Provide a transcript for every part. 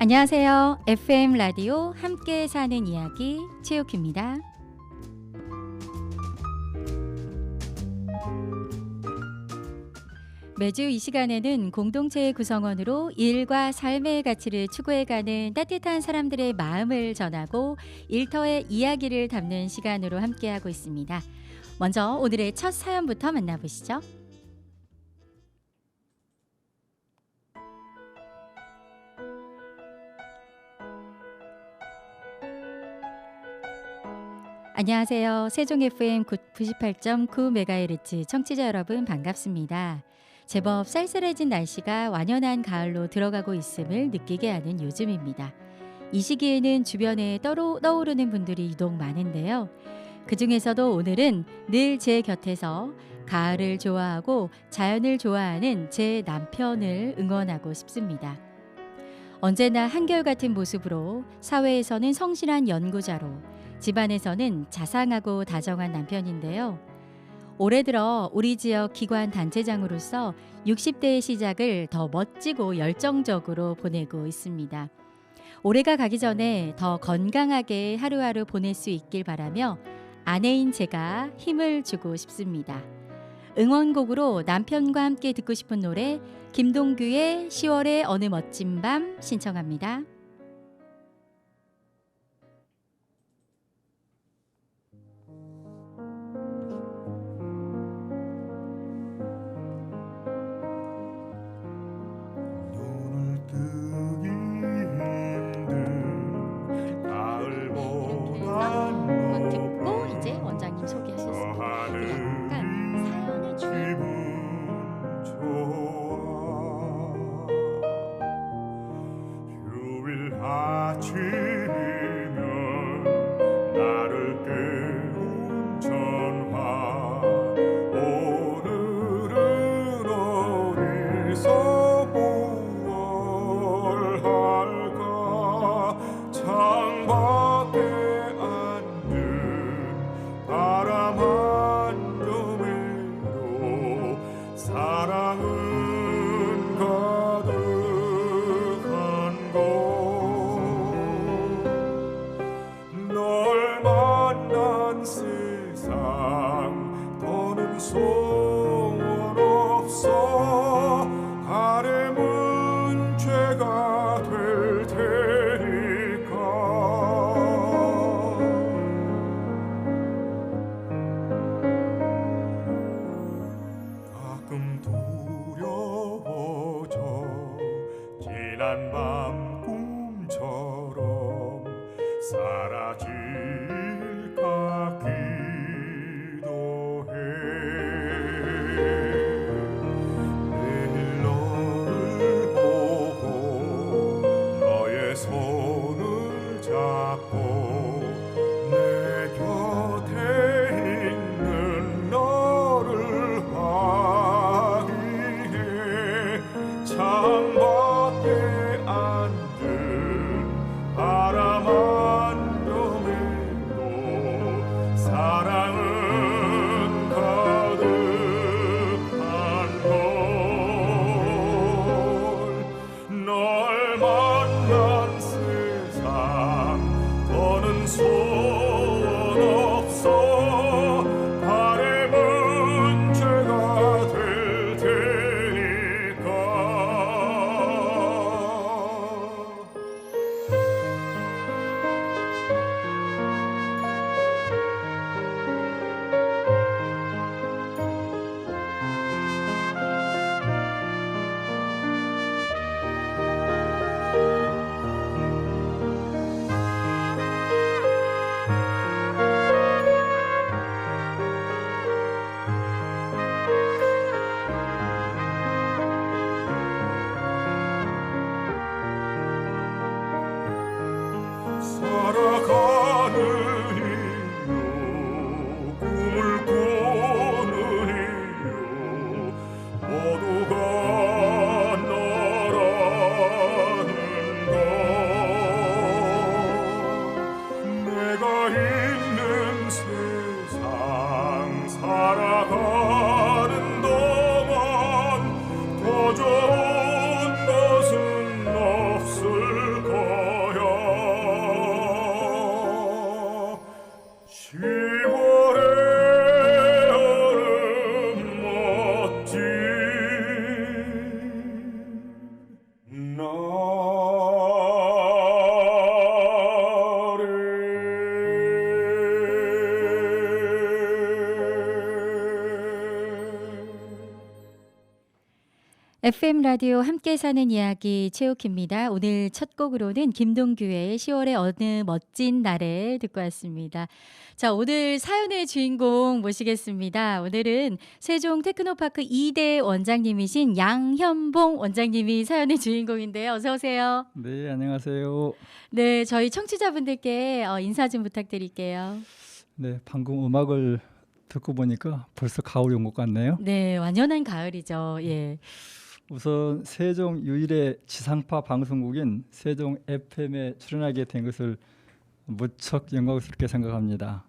안녕하세요. FM 라디오 함께 사는 이야기 최옥희입니다. 매주 이 시간에는 공동체의 구성원으로 일과 삶의 가치를 추구해가는 따뜻한 사람들의 마음을 전하고 일터의 이야기를 담는 시간으로 함께하고 있습니다. 먼저 오늘의 첫 사연부터 만나보시죠. 안녕하세요. 세종 FM 98.9MHz 청취자 여러분 반갑습니다. 제법 쌀쌀해진 날씨가 완연한 가을로 들어가고 있음을 느끼게 하는 요즘입니다. 이 시기에는 주변에 떠오르는 분들이 유독 많은데요. 그중에서도 오늘은 늘 제 곁에서 가을을 좋아하고 자연을 좋아하는 제 남편을 응원하고 싶습니다. 언제나 한결같은 모습으로 사회에서는 성실한 연구자로 집안에서는 자상하고 다정한 남편인데요. 올해 들어 우리 지역 기관 단체장으로서 60대의 시작을 더 멋지고 열정적으로 보내고 있습니다. 올해가 가기 전에 더 건강하게 하루하루 보낼 수 있길 바라며 아내인 제가 힘을 주고 싶습니다. 응원곡으로 남편과 함께 듣고 싶은 노래 김동규의 10월의 어느 멋진 밤 신청합니다. 널 만난 세상 더는 FM 라디오 함께 사는 이야기 최욱희입니다. 오늘 첫 곡으로는 김동규의 10월의 어느 멋진 날에 듣고 왔습니다. 자, 오늘 사연의 주인공 모시겠습니다. 오늘은 세종 테크노파크 2대 원장님이신 양현봉 원장님이 사연의 주인공인데요. 어서 오세요. 네, 안녕하세요. 네, 저희 청취자분들께 인사 좀 부탁드릴게요. 네, 방금 음악을 듣고 보니까 벌써 가을이 온 것 같네요. 네, 완연한 가을이죠. 예. 우선 세종 유일의 지상파 방송국인 세종 FM에 출연하게 된 것을 무척 영광스럽게 생각합니다.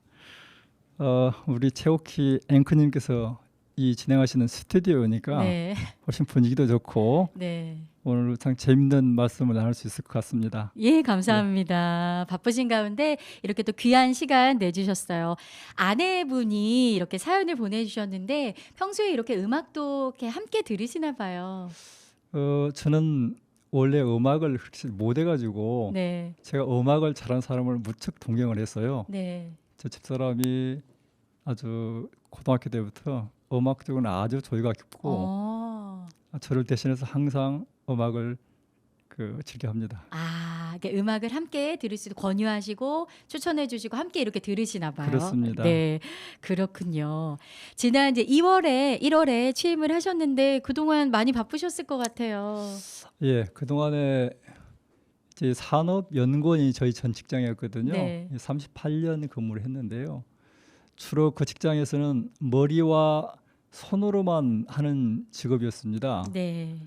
우리 최옥희 앵커님께서 이 진행하시는 스튜디오니까 네. 훨씬 분위기도 좋고 네. 오늘 참 재밌는 말씀을 나눌 수 있을 것 같습니다. 예, 감사합니다. 바쁘신 가운데 이렇게 또 귀한 시간 내주셨어요. 아내분이 이렇게 사연을 보내주셨는데 평소에 이렇게 음악도 이렇게 함께 들으시나 봐요. 저는 원래 음악을 그렇게 못해가지고 네, 제가 음악을 잘하는 사람을 무척 동경을 했어요. 네. 저 집사람이 아주 고등학교 때부터 음악적으로는 아주 조예가 깊고 어, 저를 대신해서 항상 음악을 즐겨합니다. 이게 음악을 함께 들을 수도 권유하시고 추천해주시고 함께 이렇게 들으시나 봐요. 그렇습니다. 네, 그렇군요. 지난 이제 1월에 취임을 하셨는데 그동안 많이 바쁘셨을 것 같아요. 예, 그동안에 이제 산업연구원이 저희 전 직장이었거든요. 네. 38년 근무를 했는데요. 주로 그 직장에서는 머리와 손으로만 하는 직업이었습니다. 네.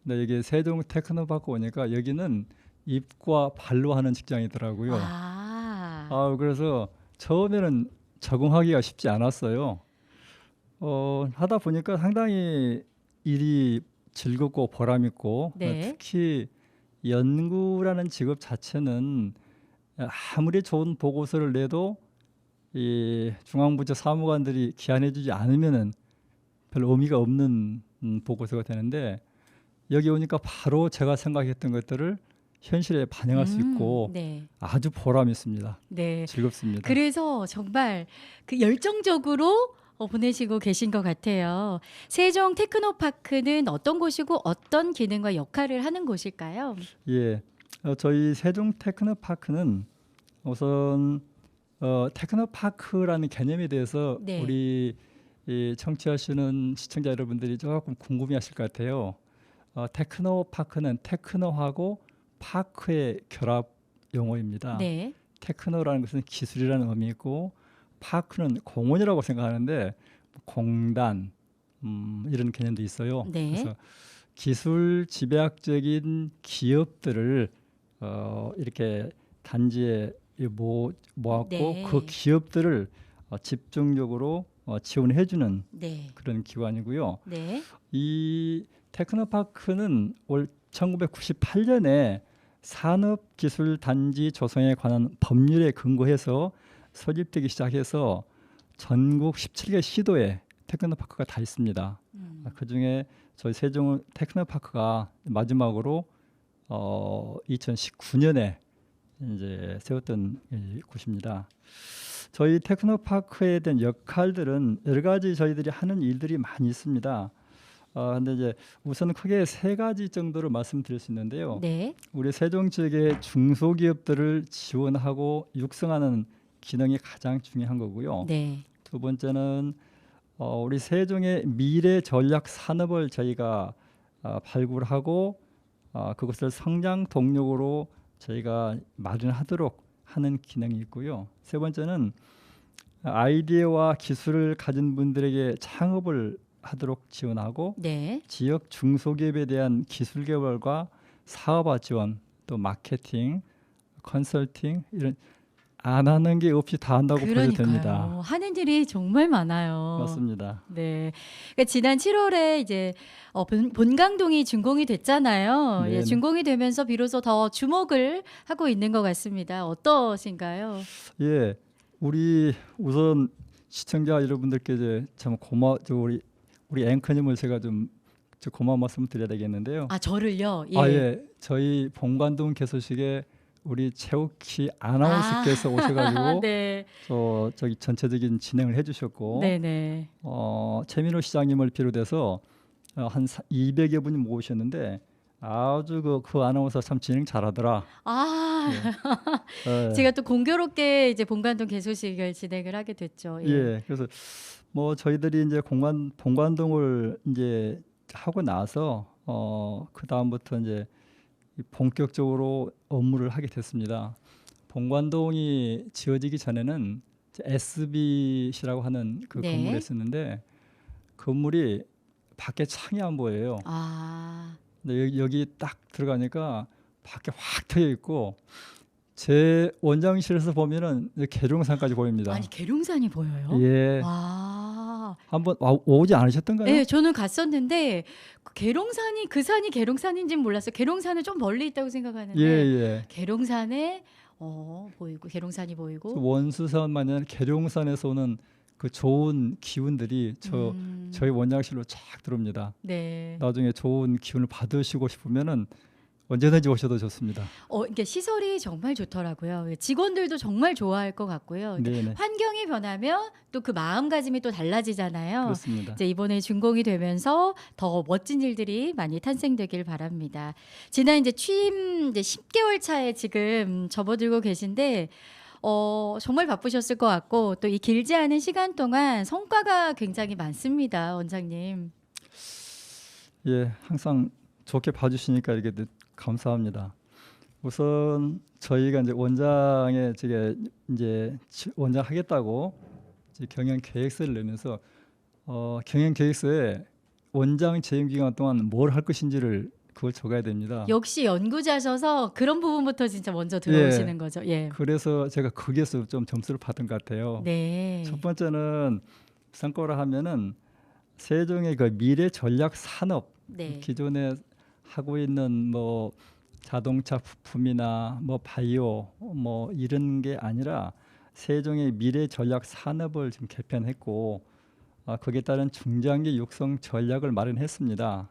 근데 여기 세종 테크노파크 오니까 여기는 입과 발로 하는 직장이더라고요. 그래서 처음에는 적응하기가 쉽지 않았어요. 하다 보니까 상당히 일이 즐겁고 보람있고 네. 특히 연구라는 직업 자체는 아무리 좋은 보고서를 내도 이 중앙부처 사무관들이 기한해주지 않으면은 별로 의미가 없는 보고서가 되는데 여기 오니까 바로 제가 생각했던 것들을 현실에 반영할 수 있고 네. 아주 보람 있습니다. 네. 즐겁습니다. 그래서 정말 그 열정적으로 보내시고 계신 것 같아요. 세종 테크노파크는 어떤 곳이고 어떤 기능과 역할을 하는 곳일까요? 예, 저희 세종 테크노파크는 우선 테크노파크라는 개념에 대해서 네. 우리 이 청취하시는 시청자 여러분들이 조금 궁금해하실 것 같아요. 테크노파크는 테크노하고 파크의 결합 용어입니다. 네. 테크노라는 것은 기술이라는 의미고 파크는 공원이라고 생각하는데 공단 이런 개념도 있어요. 네. 그래서 기술 지배학적인 기업들을 이렇게 단지에 모았고 네. 그 기업들을 집중적으로 지원해주는 네. 그런 기관이고요. 네. 이 테크노파크는 올 1998년에 산업기술단지 조성에 관한 법률에 근거해서 설립되기 시작해서 전국 17개 시도에 테크노파크가 다 있습니다. 그중에 저희 세종 테크노파크가 마지막으로 2019년에 이제 세웠던 곳입니다. 저희 테크노파크에 대한 역할들은 여러 가지 저희들이 하는 일들이 많이 있습니다. 근데 이제 우선 크게 세 가지 정도로 말씀드릴 수 있는데요. 네. 우리 세종 지역의 중소기업들을 지원하고 육성하는 기능이 가장 중요한 거고요. 네. 두 번째는 우리 세종의 미래 전략 산업을 저희가 발굴하고 그것을 성장 동력으로 저희가 마련하도록 하는 기능이 있고요. 세 번째는 아이디어와 기술을 가진 분들에게 창업을 하도록 지원하고 네. 지역 중소기업에 대한 기술 개발과 사업화 지원, 또 마케팅, 컨설팅 이런 안 하는 게 없이 다 한다고 보셔도 됩니다. 하는 일이 정말 많아요. 맞습니다. 네. 그러니까 지난 7월에 이제 본강동이 준공이 됐잖아요. 예, 네네. 준공이 되면서 비로소 더 주목을 하고 있는 것 같습니다. 어떠신가요? 예, 우리 우선 시청자 여러분들께 이제 참 우리 앵커님을 제가 좀 고마운 말씀 드려야 되겠는데요. 저를요? 예. 예, 저희 본관동 개소식에 우리 최욱희 아나운서께서 오셔가지고 네. 저기 전체적인 진행을 해주셨고, 네네. 최민호 시장님을 비롯해서 한 200여 분이 모으셨는데 아주 그 아나운서 참 진행 잘하더라. 아. 예. 제가 또 공교롭게 이제 본관동 개소식을 진행을 하게 됐죠. 예. 예. 그래서 뭐 저희들이 이제 본관동을 이제 하고 나서 그다음부터 이제 본격적으로 업무를 하게 됐습니다. 본관동이 지어지기 전에는 SBC라고 하는 그 네. 건물을 했었는데 건물이 밖에 창이 안 보여요. 아. 근데 여기 딱 들어가니까 밖에 확 트여 있고 제 원장실에서 보면은 계룡산까지 보입니다. 아니 계룡산이 보여요? 예. 와. 한번 오지 않으셨던가요? 예, 저는 갔었는데 그 계룡산이 그 산이 계룡산인지는 몰랐어요. 계룡산은 좀 멀리 있다고 생각하는데 예. 계룡산에 보이고 계룡산이 보이고. 원수산 마냥 계룡산에서 오는 그 좋은 기운들이 저희 원장실로 쫙 들어옵니다. 네. 나중에 좋은 기운을 받으시고 싶으면은 언제든지 오셔도 좋습니다. 그러니까 시설이 정말 좋더라고요. 직원들도 정말 좋아할 것 같고요. 그러니까 네네. 환경이 변하면 또 그 마음가짐이 또 달라지잖아요. 그렇습니다. 이제 이번에 준공이 되면서 더 멋진 일들이 많이 탄생되길 바랍니다. 지난 이제 취임 이제 10개월 차에 지금 접어들고 계신데 정말 바쁘셨을 것 같고 또 이 길지 않은 시간 동안 성과가 굉장히 많습니다, 원장님. 예, 항상 좋게 봐주시니까 이게 감사합니다. 우선 저희가 이제 원장에 이제 원장 하겠다고 이제 경영 계획서를 내면서 경영 계획서에 원장 재임 기간 동안 뭘 할 것인지를 그걸 적어야 됩니다. 역시 연구자셔서 그런 부분부터 진짜 먼저 들어오시는 거죠. 예. 그래서 제가 거기에서 좀 점수를 받은 것 같아요. 네. 첫 번째는 성과라 하면은 세종의 그 미래 전략 산업 네. 기존에 하고 있는 뭐 자동차 부품이나 뭐 바이오 뭐 이런 게 아니라 세종의 미래 전략 산업을 지금 개편했고 거기에 따른 중장기 육성 전략을 마련했습니다.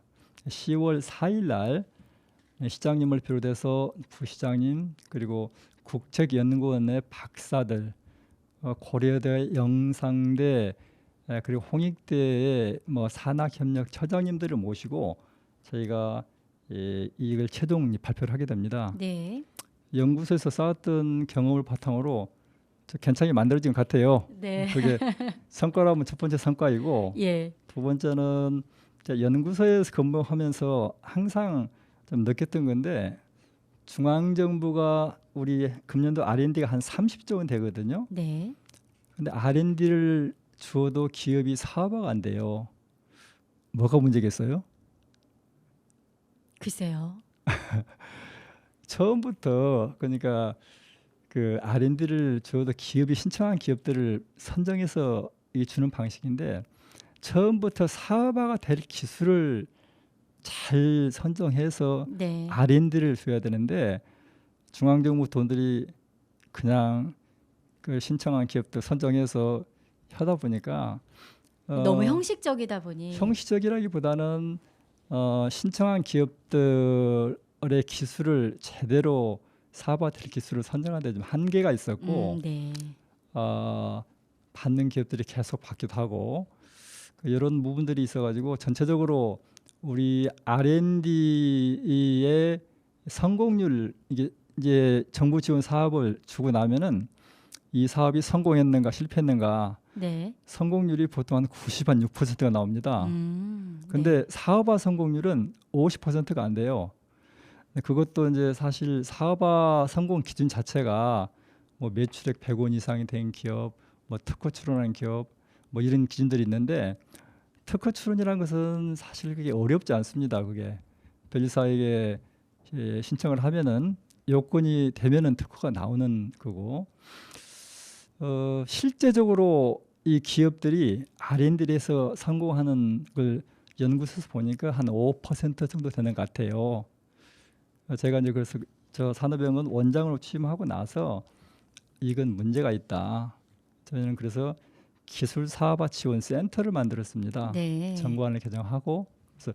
10월 4일 날 시장님을 비롯해서 부시장님 그리고 국책연구원의 박사들 고려대 영상대 그리고 홍익대의 뭐 산학협력 처장님들을 모시고 저희가 이걸 최종 발표를 하게 됩니다. 네. 연구소에서 쌓았던 경험을 바탕으로 괜찮게 만들어진 것 같아요. 네. 그게 성과라면 첫 번째 성과이고 예. 두 번째는 연구소에서 근무하면서 항상 좀 느꼈던 건데 중앙정부가 우리 금년도 R&D가 한 30조 원 되거든요. 네. 근데 R&D를 주어도 기업이 사업화가 안 돼요. 뭐가 문제겠어요? 글쎄요. 처음부터 그러니까 그 R&D를 주어도 기업이 신청한 기업들을 선정해서 주는 방식인데 처음부터 사업화가 될 기술을 잘 선정해서 네. R&D를 줘야 되는데 중앙정부 돈들이 그냥 그 신청한 기업들 선정해서 하다 보니까 너무 형식적이다 보니. 형식적이라기보다는 신청한 기업들의 기술을 제대로 사업화될 기술을 선정하는 데 좀 한계가 있었고 네. 받는 기업들이 계속 받기도 하고 이런 부분들이 있어가지고 전체적으로 우리 R&D의 성공률 이제 정부 지원 사업을 주고 나면은 이 사업이 성공했는가 실패했는가 네. 성공률이 보통 한 96%가 나옵니다. 근데 네. 사업화 성공률은 50%가 안 돼요. 그것도 이제 사실 사업화 성공 기준 자체가 뭐 매출액 100원 이상이 된 기업, 뭐 특허 출원한 기업, 뭐 이런 기준들이 있는데 특허 출원이라는 것은 사실 그게 어렵지 않습니다. 그게 변리사에게 신청을 하면은 요건이 되면은 특허가 나오는 거고 실제적으로 이 기업들이 R&D에서 성공하는 걸 연구소에서 보니까 한 5% 정도 되는 것 같아요. 제가 이제 그래서 저 산업연구원 원장으로 취임하고 나서 이건 문제가 있다. 저희는 그래서 기술사업화 지원 센터를 만들었습니다. 네. 정관을 개정하고 그래서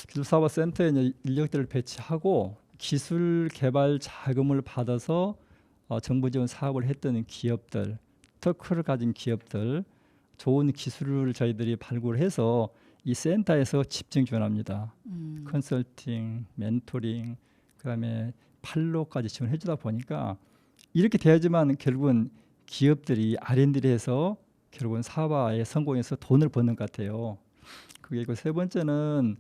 기술사업화 센터에 이제 인력들을 배치하고 기술 개발 자금을 받아서 정부 지원 사업을 했던 기업들, 특허를 가진 기업들, 좋은 기술을 저희들이 발굴해서 이 센터에서 집중 지원합니다. 음. 컨설팅, 멘토링, 그다음에 팔로우까지 지원해 주다 보니까 이렇게 돼야지만 결국은 기업들이 R&D를 해서 결국은 사업화에 성공해서 돈을 버는 것 같아요. 그게 있고 세 번째는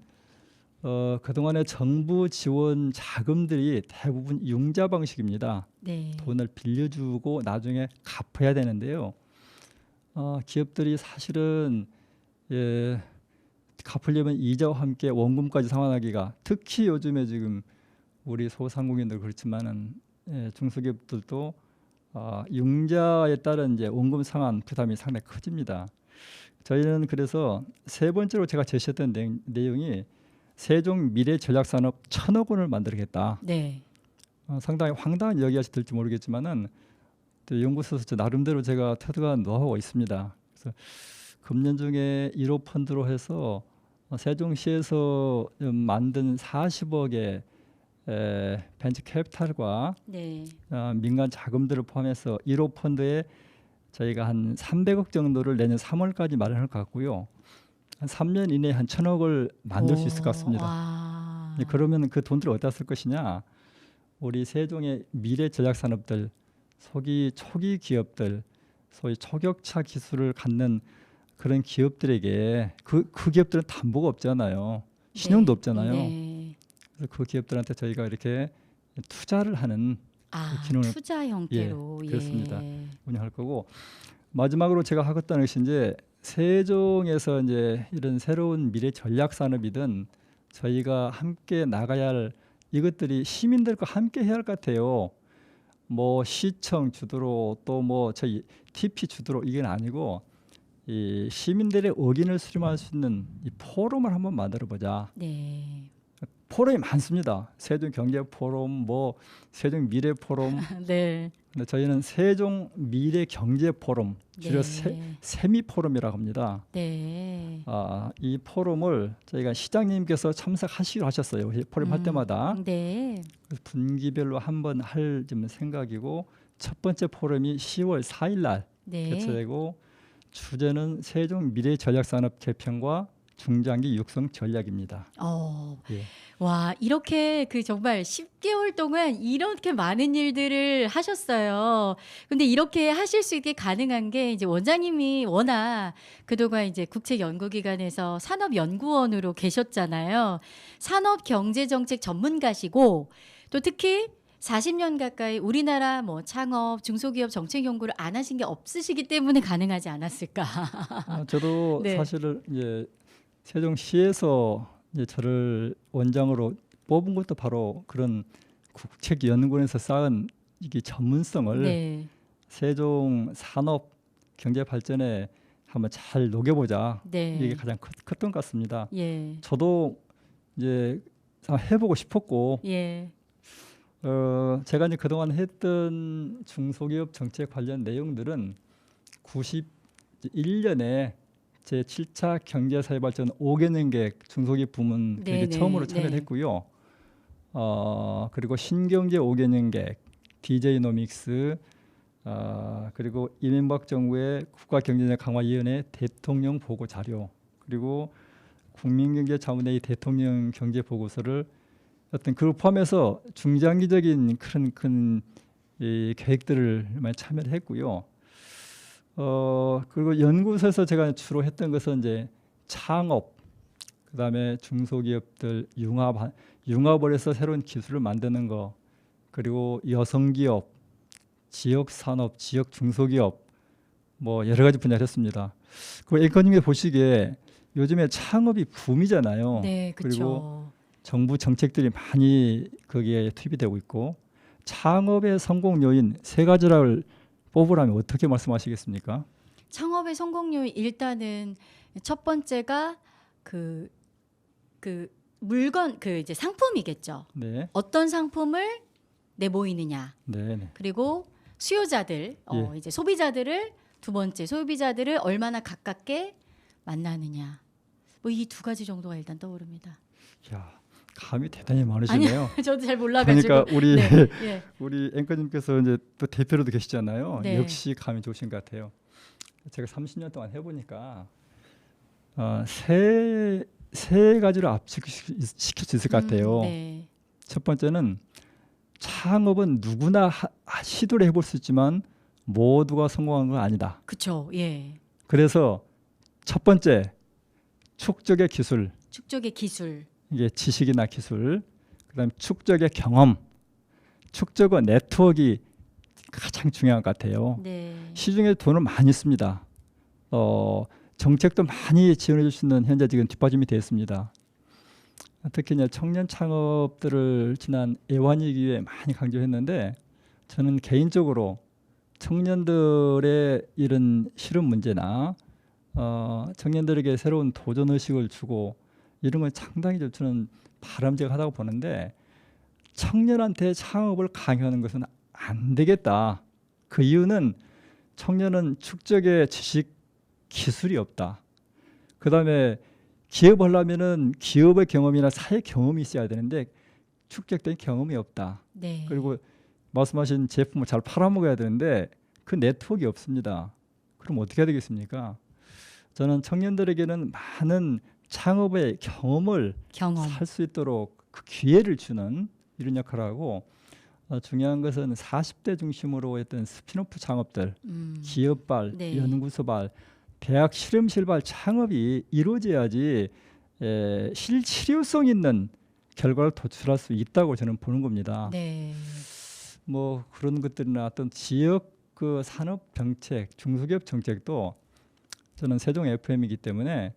그동안의 정부 지원 자금들이 대부분 융자 방식입니다. 네. 돈을 빌려주고 나중에 갚아야 되는데요. 기업들이 사실은 갚으려면 이자와 함께 원금까지 상환하기가, 특히 요즘에 지금 우리 소상공인들 그렇지만은 중소기업들도 융자에 따른 이제 원금 상환 부담이 상당히 커집니다. 저희는 그래서 세 번째로 제가 제시했던 내용이 세종 미래 전략산업 1,000억 원을 만들겠다. 네. 상당히 황당한 이야기가 들지 모르겠지만은 또 연구소에서 나름대로 제가 태도가 노하우가 있습니다. 그래서 금년 중에 1호 펀드로 해서 세종시에서 만든 40억의 벤처 캐피탈과 네. 민간 자금들을 포함해서 1호 펀드에 저희가 한 300억 정도를 내년 3월까지 마련할 것 같고요. 한 3년 이내에 한 1,000억을 만들 수 있을 것 같습니다. 와. 그러면 그 돈들을 어디다 쓸 것이냐? 우리 세종의 미래 전략 산업들, 초기 기업들, 소위 초격차 기술을 갖는 그런 기업들에게 그 기업들은 담보가 없잖아요. 신용도 없잖아요. 네. 그래서 그 기업들한테 저희가 이렇게 투자를 하는 기능을 투자 형태로. 그렇습니다. 예. 운영할 거고, 마지막으로 제가 하겠다는 것이 이제 세종에서 이제 이런 새로운 미래 전략 산업이든 저희가 함께 나가야 할 이것들이 시민들과 함께 해야 할 것 같아요. 뭐 시청 주도로 또 뭐 저희 TP 주도로 이건 아니고 이 시민들의 의견을 수렴할 수 있는 이 포럼을 한번 만들어 보자. 네. 포럼이 많습니다. 세종 경제 포럼, 뭐 세종 미래 포럼. 네. 근데 저희는 세종 미래 경제 포럼, 줄여서 네. 세미 포럼이라고 합니다. 네. 이 포럼을 저희가 시장님께서 참석하시기로 하셨어요. 포럼 할 때마다. 네. 그래서 분기별로 한번 할 생각이고, 첫 번째 포럼이 10월 4일 날 네. 개최되고, 주제는 세종 미래 전략 산업 개편과 중장기 육성 전략입니다. 예. 와, 이렇게 정말 10개월 동안 이렇게 많은 일들을 하셨어요. 근데 이렇게 하실 수 있게 가능한 게 이제 원장님이 워낙 그동안 이제 국책연구기관에서 산업연구원으로 계셨잖아요. 산업경제정책 전문가시고 또 특히 40년 가까이 우리나라 뭐 창업, 중소기업 정책 연구를 안 하신 게 없으시기 때문에 가능하지 않았을까. 저도 네. 사실은 이제 세종시에서 이제 저를 원장으로 뽑은 것도 바로 그런 국책연구원에서 쌓은 이게 전문성을 네. 세종 산업 경제 발전에 한번 잘 녹여보자. 네. 이게 가장 컸던 것 같습니다. 예. 저도 이제 해보고 싶었고, 예. 제가 이제 그동안 했던 중소기업 정책 관련 내용들은 91년에 제 7차 경제사회발전 5개년 계획 중소기업 부문 네, 네, 처음으로 네. 참여를 했고요. 그리고 신경제 5개년 계획, DJ노믹스, 그리고 이명박 정부의 국가경제력 강화위원회 대통령 보고 자료, 그리고 국민경제자문회의 대통령 경제 보고서를 어떤 그걸 포함해서 중장기적인 큰 이 계획들을 많이 참여를 했고요. 그리고 연구소에서 제가 주로 했던 것은 이제 창업, 그다음에 중소기업들 융합을 해서 새로운 기술을 만드는 거, 그리고 여성기업, 지역산업, 지역 중소기업, 뭐 여러 가지 분야를 했습니다. 그리고 앵커님이 보시기에 요즘에 창업이 붐이잖아요. 네, 그리고 그렇죠. 정부 정책들이 많이 거기에 투입이 되고 있고, 창업의 성공 요인 세 가지를 뽑으라면 어떻게 말씀하시겠습니까? 창업의 성공 요인 일단은 첫 번째가 그 물건 이제 상품이겠죠. 네, 어떤 상품을 내보이느냐. 네, 네. 그리고 수요자들, 예. 이제 소비자들을 두 번째 소비자들을 얼마나 가깝게 만나느냐. 뭐 이 두 가지 정도가 일단 떠오릅니다. 야, 감이 대단히 많으시네요. 저도 잘 몰라가지고. 그러니까 우리 네, 예. 우리 앵커님께서 이제 또 대표로도 계시잖아요. 네. 역시 감이 좋으신 것 같아요. 제가 30년 동안 해보니까 세 가지로 압축시킬 수 있을 것 같아요. 네. 첫 번째는 창업은 누구나 시도를 해볼 수 있지만 모두가 성공한 건 아니다. 그쵸. 예. 그래서 첫 번째 축적의 기술, 축적의 기술. 이게 지식이나 기술, 그다음 축적의 경험, 축적의 네트워크가 가장 중요한 것 같아요. 네. 시중에 돈을 많이 씁니다. 정책도 많이 지원해 줄 수 있는 현재 지금 뒷받침이 되어 있습니다. 특히 이제 청년 창업들을 지난 애완이 기회에 많이 강조했는데 저는 개인적으로 청년들의 이런 실업 문제나 청년들에게 새로운 도전 의식을 주고 이런 건 상당히 저는 바람직하다고 보는데 청년한테 창업을 강요하는 것은 안 되겠다. 그 이유는 청년은 축적의 지식, 기술이 없다. 그 다음에 기업하려면은 기업의 경험이나 사회 경험이 있어야 되는데 축적된 경험이 없다. 네. 그리고 말씀하신 제품을 잘 팔아먹어야 되는데 그 네트워크가 없습니다. 그럼 어떻게 해야 되겠습니까? 저는 청년들에게는 많은 창업의 경험을 경험. 살 수 있도록 그 기회를 주는 이런 역할을 하고 중요한 것은 40대 중심으로 했던 스피노프 창업들, 기업발, 네. 연구소발, 대학 실험실발 창업이 이루어져야지 실치료성 있는 결과를 도출할 수 있다고 저는 보는 겁니다. 네. 뭐 그런 것들이나 어떤 지역 그 산업 정책, 중소기업 정책도 저는 세종 FM이기 때문에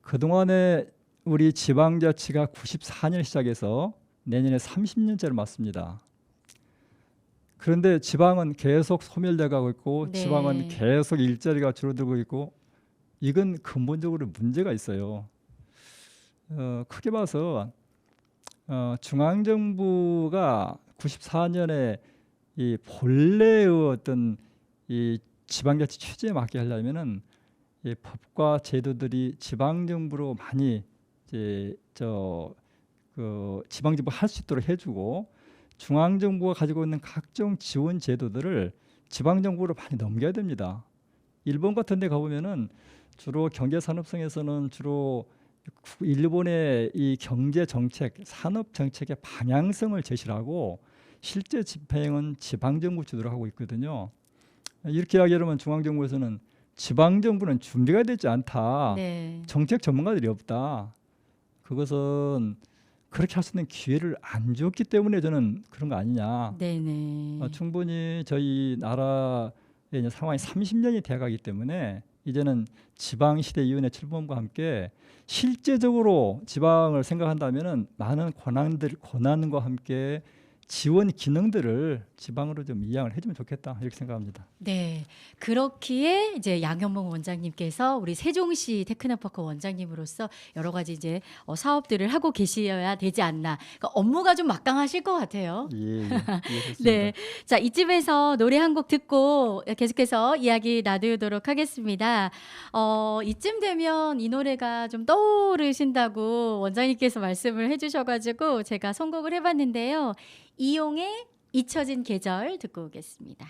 그동안에 우리 지방자치가 94년 시작해서 내년에 30년째를 맞습니다. 그런데 지방은 계속 소멸돼 가고 있고 네. 지방은 계속 일자리가 줄어들고 있고 이건 근본적으로 문제가 있어요. 크게 봐서 중앙정부가 94년에 이 본래의 어떤 이 지방자치 취지에 맞게 하려면은 이 법과 제도들이 지방정부로 많이 이제 지방정부 할 수 있도록 해주고 중앙정부가 가지고 있는 각종 지원 제도들을 지방정부로 많이 넘겨야 됩니다. 일본 같은 데 가보면은 주로 경제산업성에서는 주로 일본의 이 경제정책, 산업정책의 방향성을 제시를 하고 실제 집행은 지방정부 주도로 하고 있거든요. 이렇게 이야기하면 중앙정부에서는 지방정부는 준비가 되지 않다. 네. 정책 전문가들이 없다. 그것은 그렇게 할 수 있는 기회를 안 줬기 때문에 저는 그런 거 아니냐. 네네. 충분히 저희 나라의 이제 상황이 30년이 돼가기 때문에 이제는 지방시대위원회 출범과 함께 실제적으로 지방을 생각한다면은 많은 권한과 함께 지원 기능들을 지방으로 좀 이양을 해주면 좋겠다 이렇게 생각합니다. 네, 그렇기에 이제 양현봉 원장님께서 우리 세종시 테크노파크 원장님으로서 여러 가지 이제 사업들을 하고 계셔야 되지 않나. 그러니까 업무가 좀 막강하실 것 같아요. 예, 그렇습니다. 네, 자 이쯤에서 노래 한 곡 듣고 계속해서 이야기 나누도록 하겠습니다. 이쯤 되면 이 노래가 좀 떠오르신다고 원장님께서 말씀을 해주셔가지고 제가 선곡을 해봤는데요. 이용의 잊혀진 계절 듣고 오겠습니다.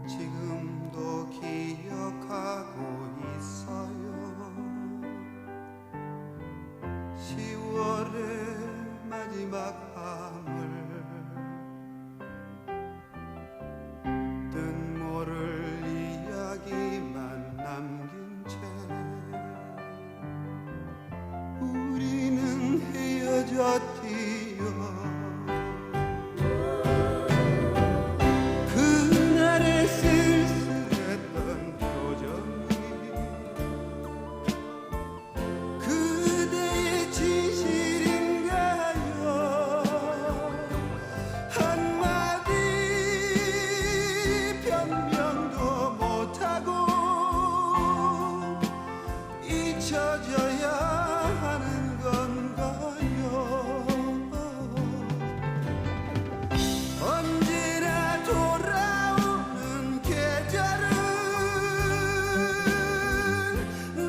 지금도 기억하고 있어요. 10월의 마지막 밤을 뜻 모를 이야기만 남긴 채 우리는 헤어졌지요. 그날의 쓸쓸했던 표정이 그대의 진실인가요? 잊혀져야 하는 건가요? 언제나 돌아오는 계절은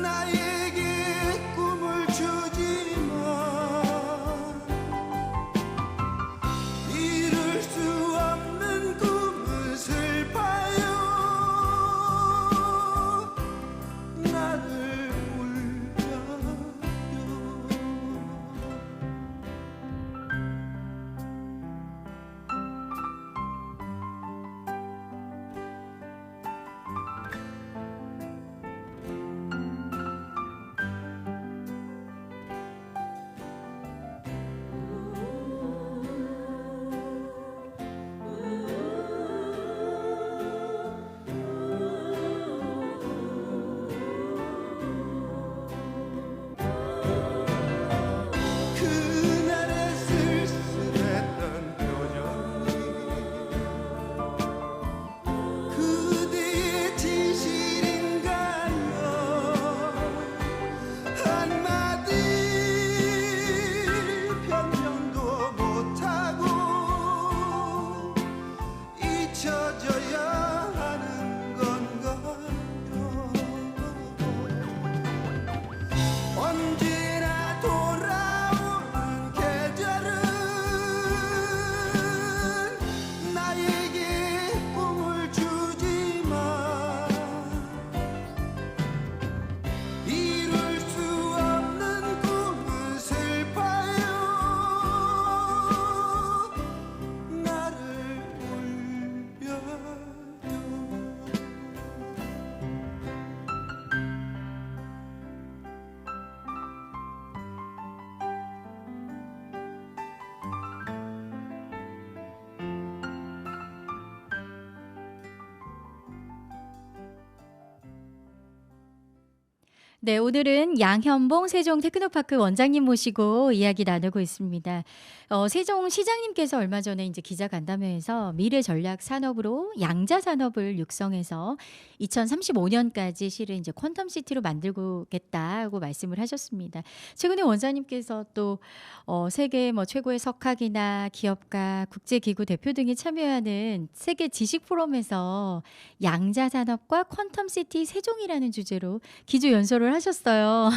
나에게 꿈을 주지만 이룰 수 없는 꿈은 슬퍼요. 나를 울려요. 그날의 쓸쓸했던 표정이 그대의 진실인가요? 한마디 변명도 못하고 잊혀져야 하는 건가요? 언제나 돌아오는 계절은 나에게 꿈을 주지만 이룰 수 없는 꿈은 슬퍼요. 나를 울려요. 네, 오늘은 양현봉 세종 테크노파크 원장님 모시고 이야기 나누고 있습니다. 세종 시장님께서 얼마 전에 이제 기자간담회에서 미래 전략 산업으로 양자 산업을 육성해서 2035년까지 실은 이제 퀀텀 시티로 만들고겠다고 말씀을 하셨습니다. 최근에 원장님께서 또 세계 뭐 최고의 석학이나 기업가, 국제기구 대표 등이 참여하는 세계 지식 포럼에서 양자 산업과 퀀텀 시티 세종이라는 주제로 기조 연설을 하셨어요.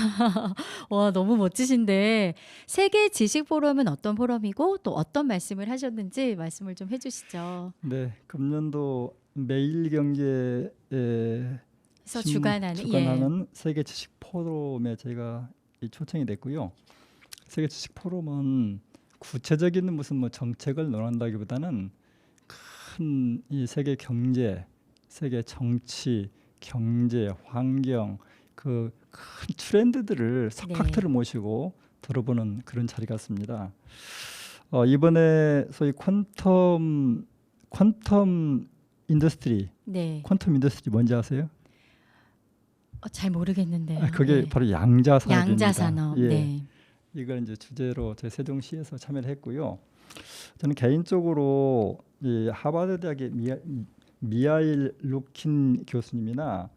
와, 너무 멋지신데 세계 지식 포럼은 어떤 포럼이고 또 어떤 말씀을 하셨는지 말씀을 좀 해주시죠. 네, 금년도 매일경제에 그래서 주관하는 세계 지식 포럼에 저희가 초청이 됐고요. 세계 지식 포럼은 구체적인 무슨 뭐 정책을 논한다기보다는 큰 이 세계 경제, 세계 정치, 경제, 환경 그 큰 트렌드들을 석학들을 모시고 들어보는 그런 자리 같습니다. 이번에 소위 퀀텀 인더스트리, 퀀텀 인더스트리 뭔지 아세요? 잘 모르겠는데요. 그게 바로 양자 산업입니다. 양자 산업. 예. 이걸 이제 주제로 저희 세종시에서 참여를 했고요. 저는 개인적으로 이 하버드 대학의 미하일 루킨 교수님이나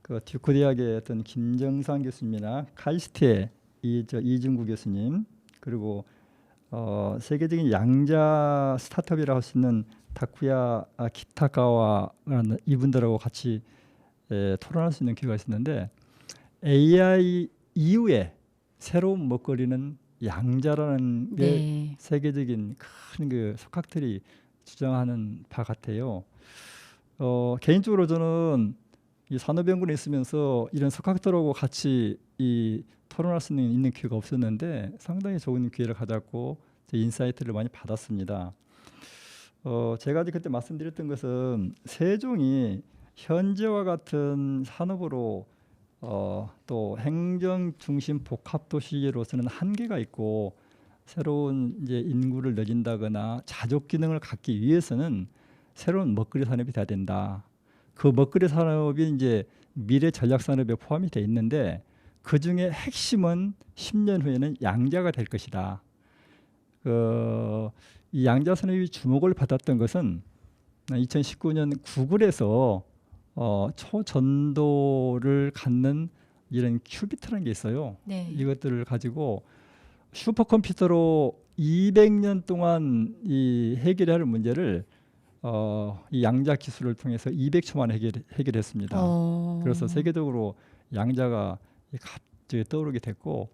그 듀크 대학의 어떤 김정상 교수님이나 카이스트의 이중구 교수님, 그리고 세계적인 양자 스타트업이라고 할 수 있는 다쿠야 키타카와라는 이분들하고 같이 토론할 수 있는 기회가 있었는데, AI 이후에 새로운 먹거리는 양자라는 게 세계적인 큰 그 석학들이 주장하는 바 같아요. 개인적으로 저는 이 산업연구원에 있으면서 이런 석학들하고 같이 이 토론할 수 있는 기회가 없었는데 상당히 좋은 기회를 가졌고 인사이트를 많이 받았습니다. 제가 그때 말씀드렸던 것은 세종이 현재와 같은 산업으로 또 행정 중심 복합 도시로서는 한계가 있고, 새로운 이제 인구를 늘린다거나 자족 기능을 갖기 위해서는 새로운 먹거리 산업이 돼야 된다. 그 먹거리 산업이 이제 미래 전략 산업에 포함이 돼 있는데, 그 중에 핵심은 10년 후에는 양자가 될 것이다. 이 양자 산업이 주목을 받았던 것은 2019년 구글에서 초전도를 갖는 이런 큐비트라는 게 있어요. 네. 이것들을 가지고 슈퍼컴퓨터로 200년 동안 이 해결해야 할 문제를 이 양자 기술을 통해서 200초 만에 해결했습니다. 그래서 세계적으로 양자가 갑자기 떠오르게 됐고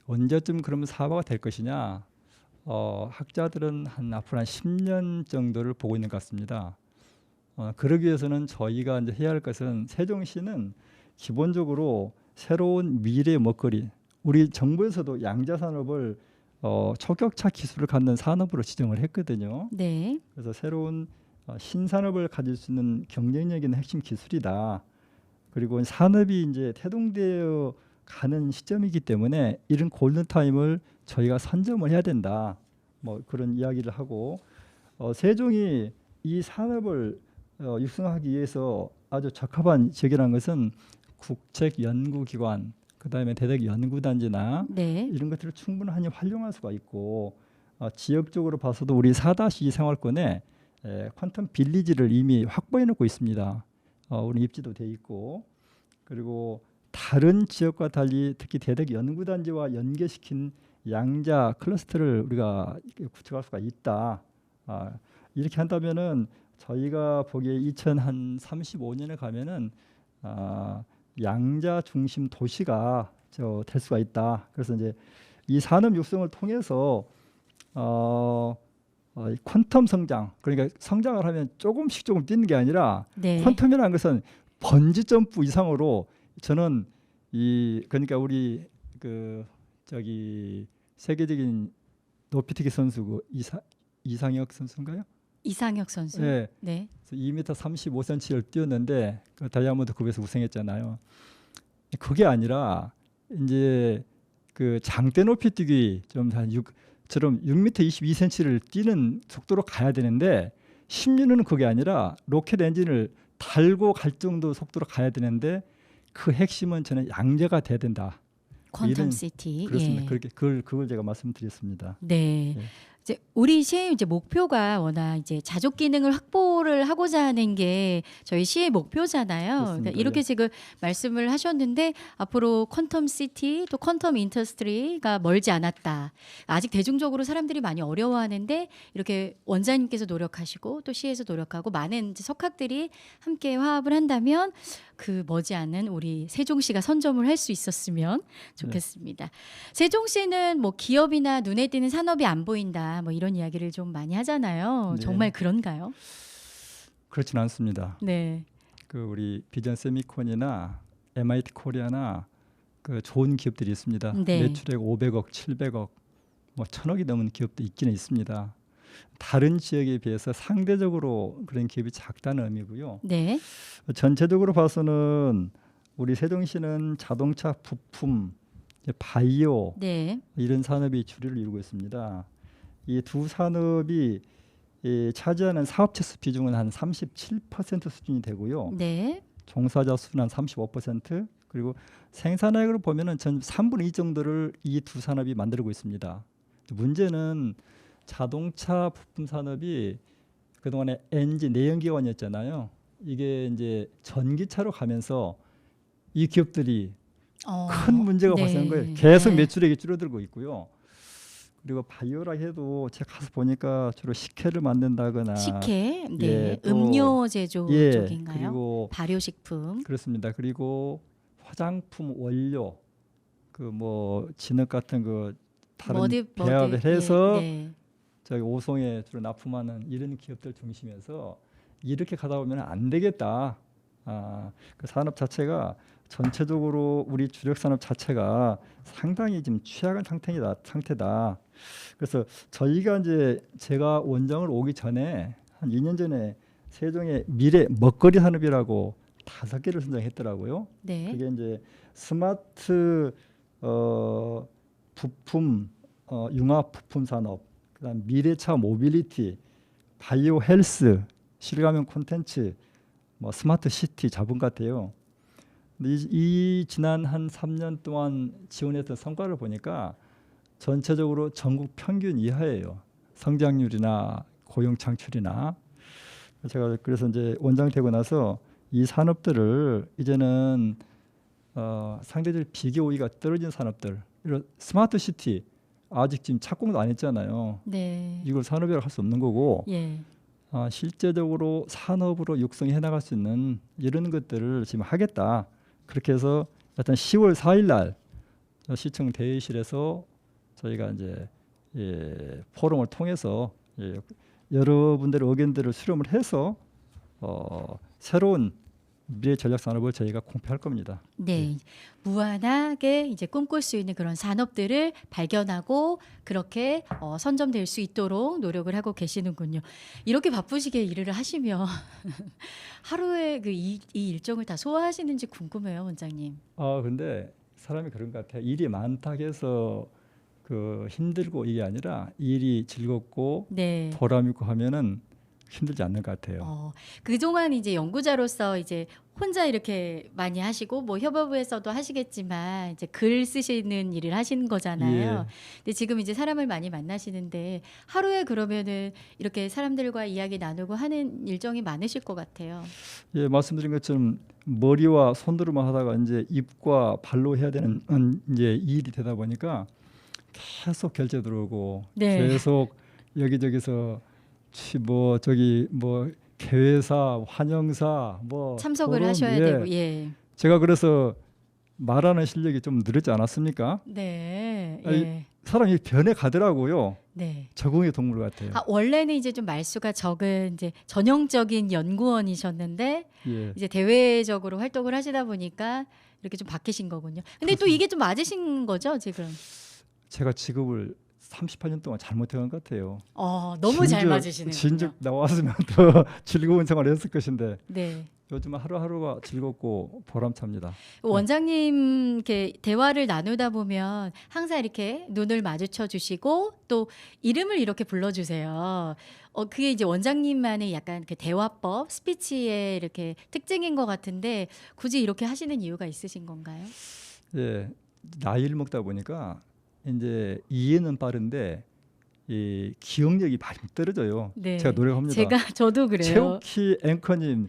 언제쯤 그러면 사과가 될 것이냐? 학자들은 앞으로 한 10년 정도를 보고 있는 것 같습니다. 그러기 위해서는 저희가 이제 해야 할 것은 세종시는 기본적으로 새로운 미래의 먹거리, 우리 정부에서도 양자 산업을 초격차 기술을 갖는 산업으로 지정을 했거든요. 네. 그래서 새로운 신산업을 가질 수 있는 경쟁력 있는 핵심 기술이다. 그리고 산업이 이제 태동되어 가는 시점이기 때문에 이런 골든 타임을 저희가 선점을 해야 된다. 뭐 그런 이야기를 하고 세종이 이 산업을 육성하기 위해서 아주 적합한 지역이라는 것은 국책연구기관, 그다음에 대대적 연구단지나 네. 이런 것들을 충분히 활용할 수가 있고 지역적으로 봐서도 우리 4-2 생활권에 퀀텀 빌리지를 이미 확보해 놓고 있습니다. 우리 입지도 돼 있고 그리고 다른 지역과 달리 특히 대대적 연구단지와 연계시킨 양자 클러스터를 우리가 구축할 수가 있다. 이렇게 한다면은 저희가 보기에 2035년에 가면은 양자 중심 도시가 될 수가 있다. 그래서 이제 이 산업 육성을 통해서 퀀텀 성장, 그러니까 성장을 하면 조금씩 조금 뛰는 게 아니라 네. 퀀텀이라는 것은 번지 점프 이상으로 저는 그러니까 우리 세계적인 높이뛰기 선수 이상혁 선수인가요? 이상혁 선수. 네. 네. 2m 35cm를 뛰었는데 그 다이아몬드 급에서 우승했잖아요. 그게 아니라 이제 그 장대 높이뛰기 처럼 6m 22cm를 뛰는 속도로 가야 되는데 10년은 그게 아니라 로켓 엔진을 달고 갈 정도 속도로 가야 되는데 그 핵심은 저는 양자가 돼야 된다. 퀀텀 시티. 그렇습니다. 예. 그렇게 그걸 제가 말씀드렸습니다. 네. 네. 이제 우리 시의 이제 목표가 워낙 이제 자족 기능을 확보를 하고자 하는 게 저희 시의 목표잖아요. 그렇습니다. 그러니까 이렇게 예. 지금 말씀을 하셨는데 앞으로 퀀텀 시티 또 퀀텀 인더스트리가 멀지 않았다. 아직 대중적으로 사람들이 많이 어려워하는데 이렇게 원장님께서 노력하시고 또 시에서 노력하고 많은 이제 석학들이 함께 화합을 한다면 그 머지않은 우리 세종시가 선점을 할 수 있었으면 좋겠습니다. 세종시는 뭐 기업이나 눈에 띄는 산업이 안 보인다 뭐 이런 이야기를 좀 많이 하잖아요. 네. 정말 그런가요? 그렇지는 않습니다. 네. 그 우리 비전 세미콘이나 MIT 코리아나 그 좋은 기업들이 있습니다. 네. 매출액 500억, 700억, 뭐 1000억이 넘는 기업도 있기는 있습니다. 다른 지역에 비해서 상대적으로 그런 기업이 작다는 의미고요. 네. 전체적으로 봐서는 우리 세종시는 자동차 부품, 바이오 네. 이런 산업이 주류를 이루고 있습니다. 이 두 산업이 차지하는 사업체 수 비중은 한 37% 수준이 되고요. 네. 종사자 수는 한 35%, 그리고 생산액으로 보면은 전 3분의 2 정도를 이 두 산업이 만들고 있습니다. 문제는 자동차 부품 산업이 그동안에 엔진 내연기관이었잖아요. 이게 이제 전기차로 가면서 이 기업들이 큰 문제가 네. 발생한 거예요. 계속 네. 매출액이 줄어들고 있고요. 그리고 바이오라 해도 제가 가서 보니까 주로 식혜를 만든다거나 식혜, 네. 예, 또 음료 제조 예, 쪽인가요? 그리고 발효식품. 그렇습니다. 그리고 화장품 원료 그 뭐 진흙 같은 그 다른 배합을 해서 네. 저희 오송에 주로 납품하는 이런 기업들 중심에서 이렇게 가다 보면 안 되겠다. 그 산업 자체가 전체적으로 우리 주력 산업 자체가 상당히 지금 취약한 상태다. 그래서 저희가 이제 제가 원장을 오기 전에 한 2년 전에 세종의 미래 먹거리 산업이라고 5개를 선정했더라고요. 네. 그게 이제 스마트 부품, 융합 부품 산업, 그다음 미래차 모빌리티, 바이오 헬스, 실감형 콘텐츠, 뭐 스마트 시티 자본 같아요. 근데 이 지난 한 3년 동안 지원했던 성과를 보니까 전체적으로 전국 평균 이하예요. 성장률이나 고용 창출이나. 제가 그래서 이제 원장 되고 나서 이 산업들을 이제는 상대적으로 비교우위가 떨어진 산업들, 이런 스마트 시티 아직 지금 착공도 안 했잖아요. 네. 이걸 산업이라고 할 수 없는 거고 예. 실제적으로 산업으로 육성해 나갈 수 있는 이런 것들을 지금 하겠다. 그렇게 해서 하여튼 10월 4일 날 시청 대회실에서 저희가 이제 포럼을 통해서 여러분들의 의견들을 수렴을 해서 새로운 미래 전략 산업을 저희가 공표할 겁니다. 네. 무한하게 이제 꿈꿀 수 있는 그런 산업들을 발견하고 그렇게 선점될 수 있도록 노력을 하고 계시는군요. 이렇게 바쁘시게 일을 하시면 하루에 이 일정을 다 소화하시는지 궁금해요, 원장님. 근데 사람이 그런 것 같아요. 일이 많다 해서 힘들고 이게 아니라 일이 즐겁고 네. 보람 있고 하면은 힘들지 않는 것 같아요. 그동안 이제 연구자로서 이제 혼자 이렇게 많이 하시고 뭐 협업부에서도 하시겠지만 이제 글 쓰시는 일을 하시는 거잖아요. 근데 지금 이제 사람을 많이 만나시는데 하루에 그러면은 이렇게 사람들과 이야기 나누고 하는 일정이 많으실 것 같아요. 예, 말씀드린 것처럼 머리와 손으로만 하다가 이제 입과 발로 해야 되는 이제 일이 되다 보니까 계속 결제 들어오고 네. 계속 여기저기서 뭐 개회사, 환영사 뭐 참석을 토론, 하셔야 되고 예. 제가 그래서 말하는 실력이 좀 늘었지 않았습니까? 네. 아니, 예. 사람이 변해 가더라고요. 네. 적응의 동물 같아요. 원래는 이제 좀 말수가 적은 이제 전형적인 연구원이셨는데 예. 이제 대외적으로 활동을 하시다 보니까 이렇게 좀 바뀌신 거군요. 근데 또 이게 좀 맞으신 거죠, 지금? 제가 직업을 38년 동안 잘못해간 것 같아요. 너무 잘 맞으시네요. 진즉 나왔으면 더 즐거운 생활을 했을 것인데 네. 요즘 하루하루가 즐겁고 보람찹니다. 원장님 이렇게 대화를 나누다 보면 항상 이렇게 눈을 마주쳐 주시고 또 이름을 이렇게 불러주세요. 그게 이제 원장님만의 약간 그 대화법, 스피치의 이렇게 특징인 것 같은데 굳이 이렇게 하시는 이유가 있으신 건가요? 예, 나이를 먹다 보니까 이제 이해는 빠른데 이 기억력이 많이 떨어져요. 네. 제가 노력합니다. 저도 그래요. 최욱희 앵커님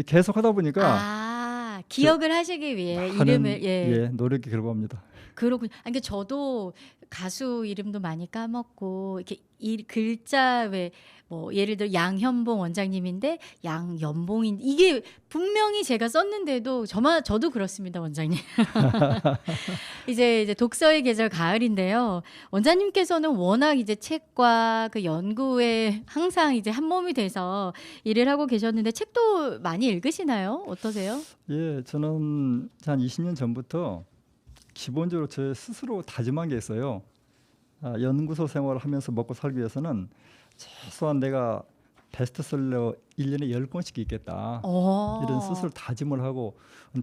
계속 하다 보니까 기억을 하시기 위해 많은, 이름을 노력이 결과입니다. 그렇군요. 그러니까 저도 가수 이름도 많이 까먹고 이렇게 글자 왜 뭐 예를 들어 양현봉 원장님인데 양연봉인 이게 분명히 제가 썼는데도 저도 그렇습니다, 원장님. 이제 독서의 계절 가을인데요. 원장님께서는 워낙 이제 책과 그 연구에 항상 이제 한 몸이 돼서 일을 하고 계셨는데 책도 많이 읽으시나요? 어떠세요? 예, 저는 한 20년 전부터 기본적으로 제 스스로 다짐한 게 있어요. 연구소 생활을 하면서 먹고 살기 위해서는 최소한 내가 베스트셀러 1년에 10권씩 읽겠다. 이런 스스로 다짐을 하고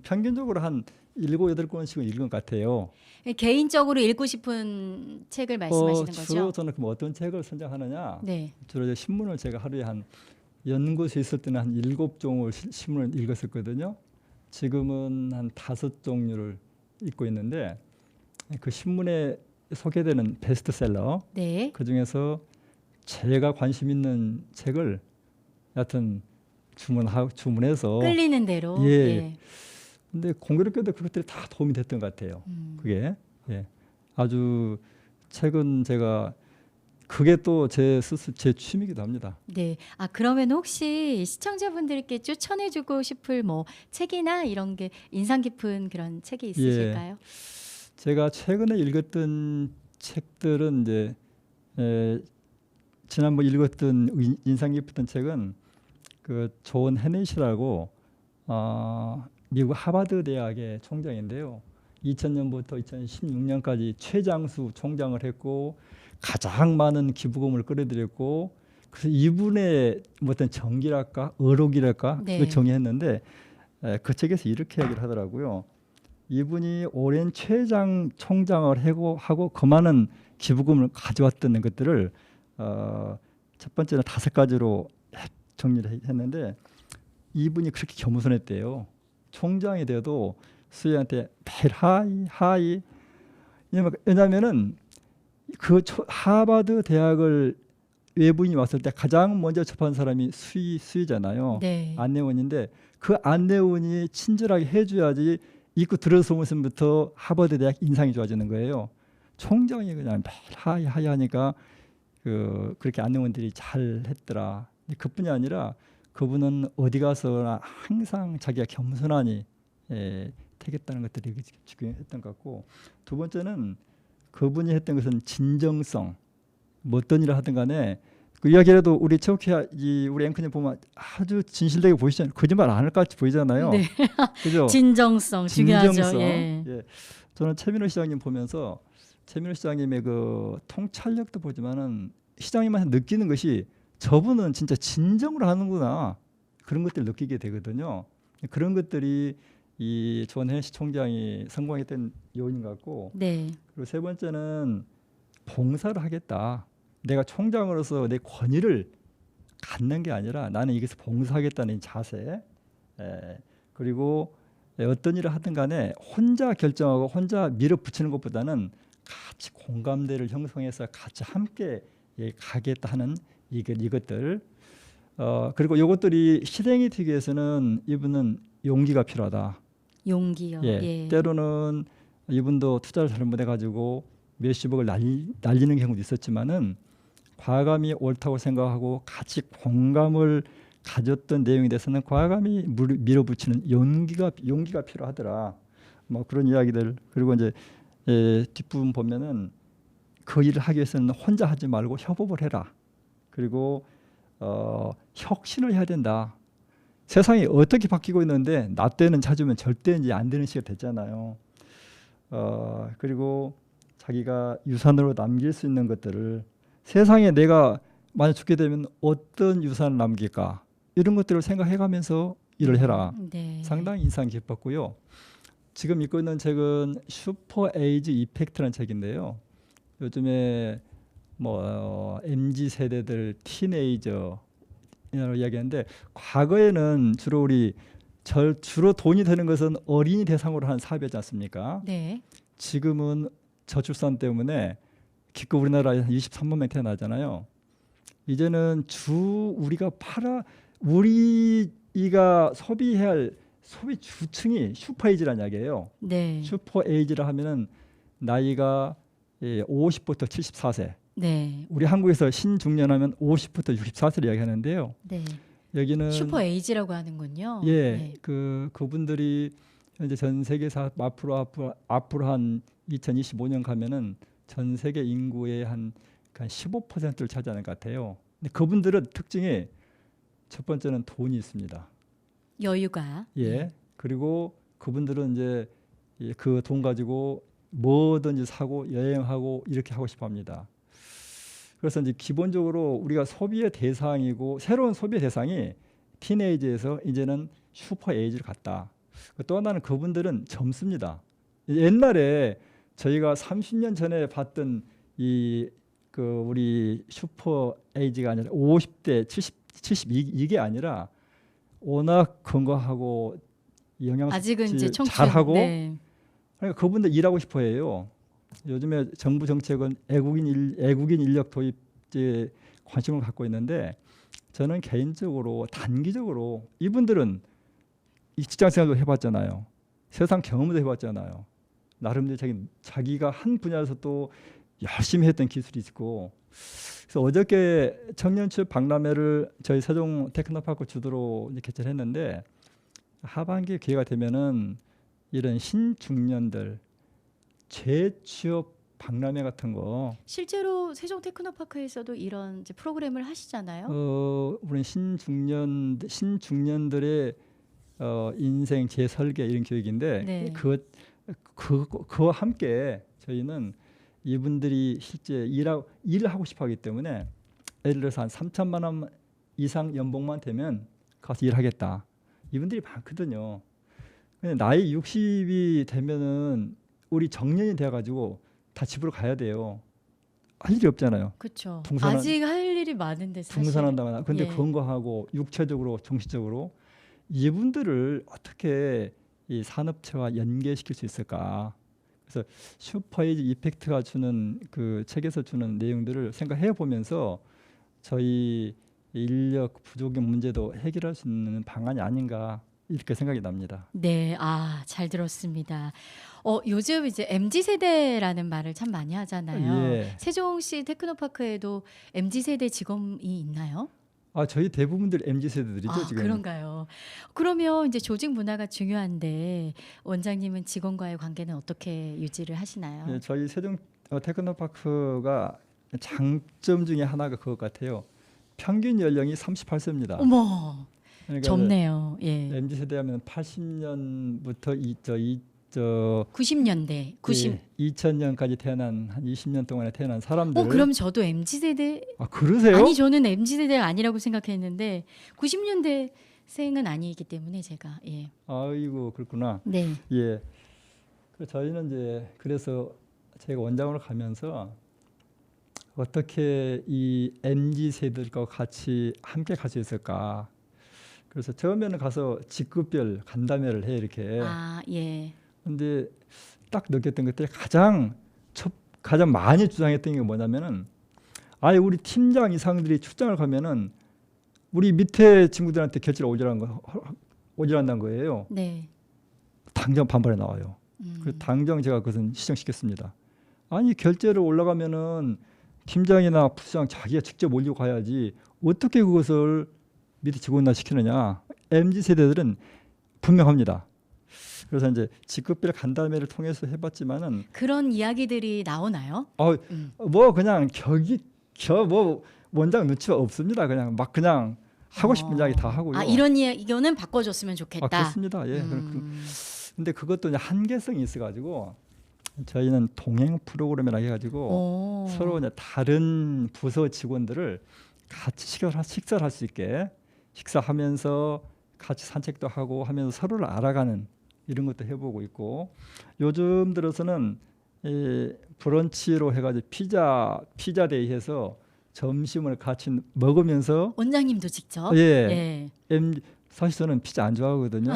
평균적으로 한 7, 8권씩은 읽은 것 같아요. 개인적으로 읽고 싶은 책을 말씀하시는 거죠? 주로 저는 그럼 어떤 책을 선정하느냐. 네. 주로 이제 신문을 제가 하루에 한 연구소에 있을 때는 한 7종을 신문을 읽었었거든요. 지금은 한 5종류를 읽고 있는데 그 신문에 소개되는 베스트셀러 네. 그중에서 제가 관심 있는 책을 여하튼 주문해서 끌리는 대로. 예. 근데 공교롭게도 그것들이 다 도움이 됐던 것 같아요. 그게 아주 최근 제가 그게 또 제 취미이기도 합니다. 네. 그러면 혹시 시청자분들께 추천해주고 싶을 뭐 책이나 이런 게 인상 깊은 그런 책이 있으실까요? 제가 최근에 읽었던 책들은 이제 지난번 읽었던 인상 깊었던 책은 그 존 해넷이라고 미국 하버드 대학의 총장인데요. 2000년부터 2016년까지 최장수 총장을 했고 가장 많은 기부금을 끌어들였고 그래서 이분의 어떤 정기랄까 의록이랄까 네. 그걸 정의했는데 그 책에서 이렇게 얘기를 하더라고요. 이분이 오랜 총장을 하고 그 많은 기부금을 가져왔던 것들을 첫 번째는 5가지로 정리를 했는데 이분이 그렇게 겸손했대요. 총장이 돼도 수혜한테 매일 하이 왜냐하면은 그 하버드 대학을 외부인이 왔을 때 가장 먼저 접한 사람이 수의잖아요. 네. 안내원인데 그 안내원이 친절하게 해줘야지 입구 들어서면서부터 하버드 대학 인상이 좋아지는 거예요. 총장이 그냥 매일 하이 하니까 그렇게 안내원들이 잘 했더라. 그뿐이 아니라 그분은 어디 가서나 항상 자기가 겸손하니 되겠다는 것들이 중요했던 것 같고, 두 번째는 그분이 했던 것은 진정성. 뭐 어떤 일을 하든 간에 그 이야기라도 우리 최욱희 우리 앵커님 보면 아주 진실되게 보이시잖아요. 거짓말 안 할 것 같이 보이잖아요. 네. 그죠? 진정성 중요하죠. 진정성. 예. 예. 저는 최민호 시장님 보면서 최민호 시장님의 그 통찰력도 보지만은 시장님한테 느끼는 것이 저분은 진짜 진정으로 하는구나, 그런 것들을 느끼게 되거든요. 그런 것들이 이 조원현 시 총장이 성공했던 요인인 것 같고, 네. 그리고 세 번째는 봉사를 하겠다. 내가 총장으로서 내 권위를 갖는 게 아니라 나는 이것을 봉사하겠다는 자세. 그리고 어떤 일을 하든 간에 혼자 결정하고 혼자 밀어붙이는 것보다는 같이 공감대를 형성해서 같이 함께 가겠다 하는 이것들. 그리고 이것들이 실행이 되기 위해서는 이분은 용기가 필요하다. 용기요. 예. 때로는 이분도 투자를 잘못해가지고 몇십억을 날리는 경우도 있었지만은 과감히 옳다고 생각하고 같이 공감을 가졌던 내용에 대해서는 과감히 밀어붙이는 용기가 필요하더라. 뭐 그런 이야기들. 그리고 이제 뒷부분 보면은 그 일을 하기 위해서는 혼자 하지 말고 협업을 해라. 그리고 혁신을 해야 된다. 세상이 어떻게 바뀌고 있는데 나 때는 찾으면 절대 이제 안 되는 시기가 됐잖아요. 그리고 자기가 유산으로 남길 수 있는 것들을, 세상에 내가 만약 죽게 되면 어떤 유산을 남길까, 이런 것들을 생각해가면서 일을 해라. 네. 상당히 인상 깊었고요. 지금 읽고 있는 책은 슈퍼 에이지 이펙트라는 책인데요. 요즘에 뭐 MZ 세대들 티네이저 이야기하는데, 과거에는 주로 돈이 되는 것은 어린이 대상으로 하는 사업이었지 않습니까? 네. 지금은 저출산 때문에 기껏 우리나라에 23만 명 태어나잖아요. 이제는 우리가 소비해야 할 소비 주층이 슈퍼에이지라는 이야기예요. 네. 슈퍼에이지라 하면은 나이가 50부터 74세. 네. 우리 한국에서 신중년하면 50부터 64세를 이야기하는데요. 네. 여기는 슈퍼 에이지라고 하는군요. 예, 네. 그분들이 현재 전 세계에서 앞으로 한 2025년 가면은 전 세계 인구의 한 15%를 차지하는 것 같아요. 근데 그분들은 특징이 첫 번째는 돈이 있습니다. 여유가. 예. 그리고 그분들은 이제 그 돈 가지고 뭐든지 사고 여행하고 이렇게 하고 싶어 합니다. 그래서 이제 기본적으로 우리가 소비의 대상이고, 새로운 소비의 대상이 티네이지에서 이제는 슈퍼 에이지를 갔다. 또 하나는 그분들은 젊습니다. 옛날에 저희가 30년 전에 봤던 우리 슈퍼 에이지가 아니라 50대, 70 이게 아니라 워낙 건강하고 아직은 이제 영양소 청춘. 잘하고, 네. 그러니까 그분들 일하고 싶어해요. 요즘에 정부 정책은 애국인 인력 도입에 관심을 갖고 있는데, 저는 개인적으로 단기적으로 이분들은 이 직장 생활도 해봤잖아요. 세상 경험도 해봤잖아요. 나름대로 자기가 한 분야에서 또 열심히 했던 기술이 있고. 그래서 어저께 청년취업 박람회를 저희 세종 테크노파크 주도로 이제 개최를 했는데, 하반기 기회가 되면은 이런 신중년들 재취업 박람회 같은 거, 실제로 세종 테크노파크에서도 이런 이제 프로그램을 하시잖아요. 우리 신중년들의 인생 재설계 이런 교육인데, 네. 그와 함께 저희는 이분들이 실제 일을 하고 싶어하기 때문에, 예를 들어서 한 3천만 원 이상 연봉만 되면 가서 일하겠다. 이분들이 많거든요. 근데 나이 60이 되면은 우리 정년이 돼가지고 다 집으로 가야 돼요. 할 일이 없잖아요. 그렇죠. 동산한- 아직 할 일이 많은데 사실. 등산한다거나. 근데 예. 건강하고 육체적으로 정신적으로 이분들을 어떻게 이 산업체와 연계시킬 수 있을까? 그래서 슈퍼에이지 이펙트가 주는 그 책에서 주는 내용들을 생각해 보면서 저희 인력 부족의 문제도 해결할 수 있는 방안이 아닌가, 이렇게 생각이 납니다. 네, 아, 잘 들었습니다. 요즘 이제 MZ 세대라는 말을 참 많이 하잖아요. 예. 세종시 테크노파크에도 MZ 세대 직원이 있나요? 저희 대부분들 MZ 세대들이죠 지금. 그런가요? 그러면 이제 조직 문화가 중요한데 원장님은 직원과의 관계는 어떻게 유지를 하시나요? 예, 저희 세종 테크노파크가 장점 중에 하나가 그것 같아요. 평균 연령이 38세입니다. 어머, 그러니까 젊네요. 예. MZ 세대하면 80년부터 90년대, 2000년까지 태어난 한 20년 동안에 태어난 사람들. 그럼 저도 MZ 세대 그러세요? 아니 저는 MZ 세대가 아니라고 생각했는데 90년대생은 아니기 때문에 제가 예. 아이고 그렇구나. 네. 예. 저희는 이제 그래서 제가 원장으로 가면서 어떻게 이 MZ 세대들과 같이 함께 갈 수 있을까. 그래서 처음에는 가서 직급별 간담회를 해 이렇게. 예. 근데 딱 느꼈던 것들이 가장 많이 주장했던 게 뭐냐면은 우리 팀장 이상들이 출장을 가면은 우리 밑에 친구들한테 결제를 오지란다는 거예요. 네. 당장 반발에 나와요. 그래서 당장 제가 그것은 시정시켰습니다. 아니 결제를 올라가면은 팀장이나 부장 자기가 직접 올리고 가야지 어떻게 그것을 밑에 직원이나 시키느냐. MZ 세대들은 분명합니다. 그래서 이제 직급별 간담회를 통해서 해봤지만은 그런 이야기들이 나오나요? 뭐 그냥 뭐 원장 눈치가 없습니다. 그냥 하고 싶은 이야기 다 하고요. 이런 이거는 바꿔줬으면 좋겠다. 그렇습니다. 예. 근데 그것도 이제 한계성이 있어가지고 저희는 동행 프로그램이라 해가지고 서로 이제 다른 부서 직원들을 같이 식사를 할 수 있게 식사하면서 같이 산책도 하고 하면서 서로를 알아가는 이런 것도 해보고 있고 요즘 들어서는 이 브런치로 해가지고 피자데이 해서 점심을 같이 먹으면서 원장님도 직접 사실 저는 피자 안 좋아하거든요.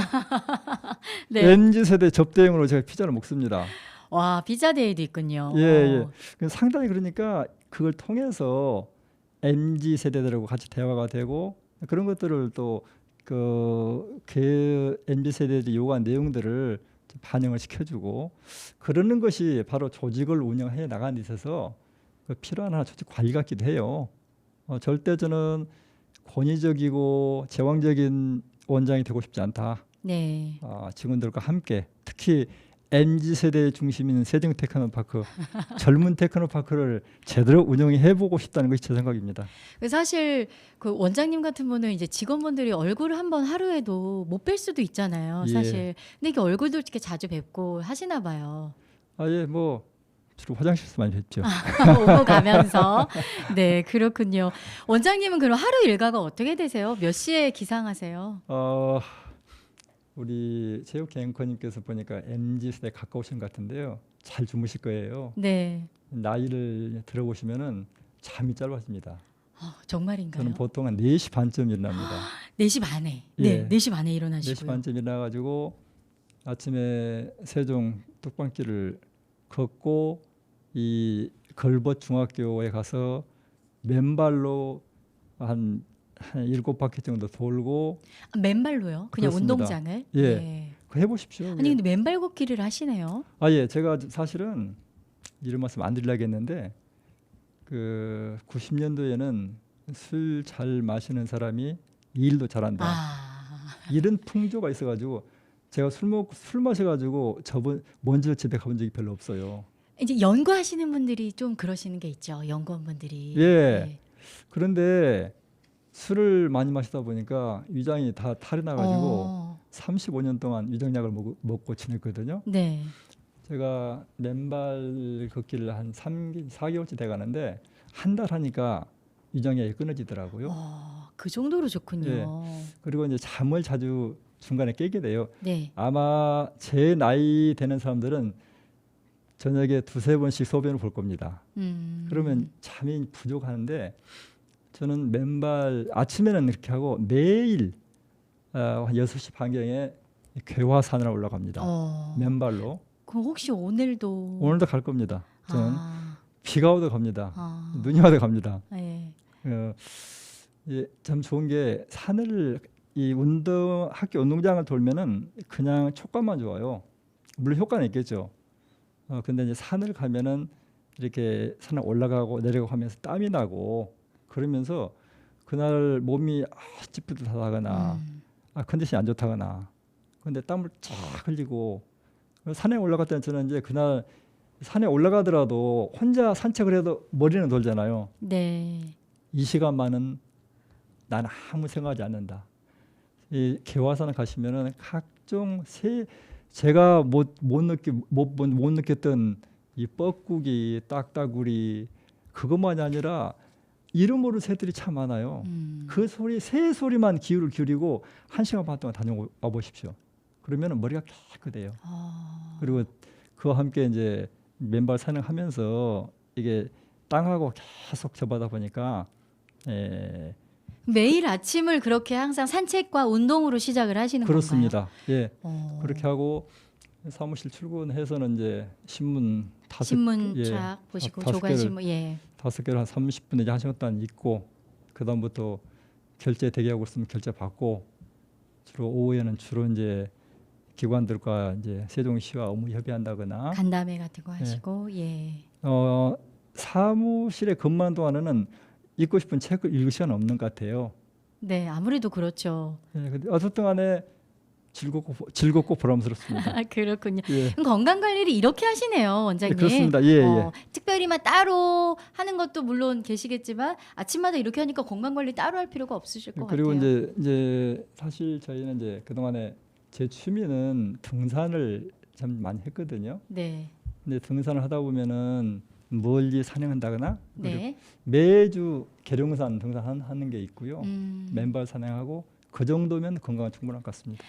네. MZ 세대 접대용으로 제가 피자를 먹습니다. 와, 피자 데이도 있군요. 예. 상당히 그러니까 그걸 통해서 MZ 세대들하고 같이 대화가 되고 그런 것들을 또 MZ 세대들이 요구한 내용들을 반영을 시켜주고 그러는 것이 바로 조직을 운영해 나가는 데 있어서 필요한 하나 조직 관리 같기도 해요. 절대 저는 권위적이고 제왕적인 원장이 되고 싶지 않다. 네. 직원들과 함께 특히 MZ 세대 중심인 세종 테크노파크 젊은 테크노파크를 제대로 운영해 보고 싶다는 것이 제 생각입니다. 사실 그 원장님 같은 분은 이제 직원분들이 얼굴을 한번 하루에도 못 뵐 수도 있잖아요. 사실. 근데 이게 얼굴도 이렇게 자주 뵙고 하시나 봐요. 뭐 주로 화장실에서 많이 뵙죠. 오고 가면서. 네, 그렇군요. 원장님은 그럼 하루 일과가 어떻게 되세요? 몇 시에 기상하세요? 우리 체육회 앵커님께서 보니까 MZ 세대 가까우신 것 같은데요. 잘 주무실 거예요. 네. 나이를 들어보시면은 잠이 짧아집니다. 정말인가요? 저는 보통 한 4시 반쯤 일어납니다. 4시 반에. 예. 네, 4시 반에 일어나시고요. 4시 반쯤 일어나가지고 아침에 세종 뚝방길을 걷고 이 걸벗 중학교에 가서 맨발로 한 7바퀴 정도 돌고. 맨발로요? 그냥 그렇습니다. 운동장을? 예. 네. 해보고 싶죠. 아니 근데 맨발 걷기를 하시네요. 예. 제가 사실은 이런 말씀 안 드리려겠는데 90년도에는 술 잘 마시는 사람이 일도 잘한다. 이런 풍조가 있어가지고 제가 술 마셔가지고 먼저 집에 가본 적이 별로 없어요. 이제 연구하시는 분들이 좀 그러시는 게 있죠. 연구원분들이. 예. 네. 그런데 술을 많이 마시다 보니까 위장이 다 탈이 나가지고 35년 동안 위장약을 먹고 지냈거든요. 네. 제가 맨발 걷기를 한 4개월째 돼가는데 한 달 하니까 위장약이 끊어지더라고요. 그 정도로 좋군요. 예. 그리고 이제 잠을 자주 중간에 깨게 돼요. 네. 아마 제 나이 되는 사람들은 저녁에 2-3번씩 소변을 볼 겁니다. 그러면 잠이 부족하는데 저는 맨발 아침에는 이렇게 하고 매일 한 6시 반경에 괴화산을 올라갑니다. 맨발로. 그럼 혹시 오늘도 갈 겁니다. 저는 비가 오도 갑니다. 눈이 와도 갑니다. 네. 참 좋은 게 산을 이 학교 운동장을 돌면은 그냥 촉감만 좋아요. 물론 효과는 있겠죠. 근데 이제 산을 가면은 이렇게 산을 올라가고 내려가고 하면서 땀이 나고 그러면서 그날 몸이 찌뿌듯하거나 컨디션이 안 좋다거나 근데 땀을 쫙 흘리고 산에 올라갈 때는 저는 이제 그날 산에 올라가더라도 혼자 산책을 해도 머리는 돌잖아요. 네. 이 시간만은 나는 아무 생각하지 않는다. 이 개화산 가시면은 각종 제가 못 느꼈던 이 뻐꾸기, 딱따구리 그것만이 아니라 이름 모를 새들이 참 많아요. 그 새 소리만 귀를 기울이고 1시간 반 동안 다녀와 보십시오. 그러면 머리가 깨끗해요. 그리고 그와 함께 이제 맨발 산행하면서 이게 땅하고 계속 접하다 보니까 매일 아침을 그렇게 항상 산책과 운동으로 시작을 하시는 그렇습니다. 건가요? 예, 그렇게 하고 사무실 출근해서는 이제 신문 신문 예, 쫙 보시고 다섯 조간신문 예. 5개를 한 30분 내지 1시간 동안 읽고 그 다음부터 결제 대기하고 있으면 결제 받고 주로 오후에는 주로 이제 기관들과 이제 세종시와 업무 협의한다거나 간담회 같은 거 하시고 예. 사무실에 근무하는 동안에는 읽고 싶은 책을 읽을 시간은 없는 것 같아요. 네, 아무래도 그렇죠. 예, 근데 어쨌든 간에 즐겁고 보람스럽습니다. 그렇군요. 예. 그럼 건강 관리를 이렇게 하시네요, 원장님. 그렇습니다. 예, 예. 특별히만 따로 하는 것도 물론 계시겠지만 아침마다 이렇게 하니까 건강 관리 따로 할 필요가 없으실 것 그리고 같아요. 이제 사실 저희는 이제 그동안에 제 취미는 등산을 참 많이 했거든요. 네. 근데 등산을 하다 보면은 멀리 산행한다거나 네. 매주 계룡산 등산하는 게 있고요. 음. 맨발 산행하고 그 정도면 건강은 충분할 것 같습니다.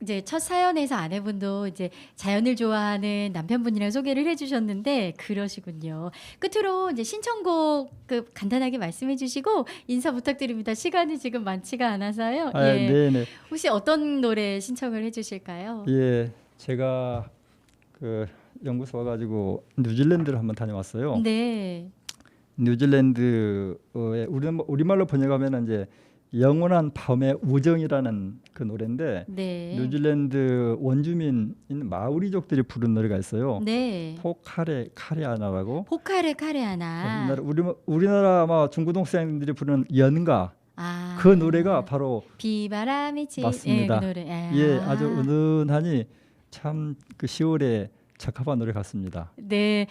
이제 첫 사연에서 아내분도 이제 자연을 좋아하는 남편분이랑 소개를 해주셨는데 그러시군요. 끝으로 이제 신청곡 간단하게 말씀해주시고 인사 부탁드립니다. 시간이 지금 많지가 않아서요. 예. 네네. 혹시 어떤 노래 신청을 해주실까요? 예, 제가 그 연구소 와가지고 뉴질랜드를 한번 다녀왔어요. 네. 뉴질랜드의 우리말로 번역하면 이제 영원한 밤의 우정이라는 그 노래인데 네. 뉴질랜드 원주민인 마오리족들이 부른 노래가 있어요. 네. 포카레 카레아나라고. 포카레 카레아나. 우리나라 아마 중고등학생들이 부르는 연가. 아. 그 노래가 바로 비바람이 맞습니다. 예, 그 노래. 예, 아주 은은하니 참 그 10월에 적합한 노래 같습니다. 네.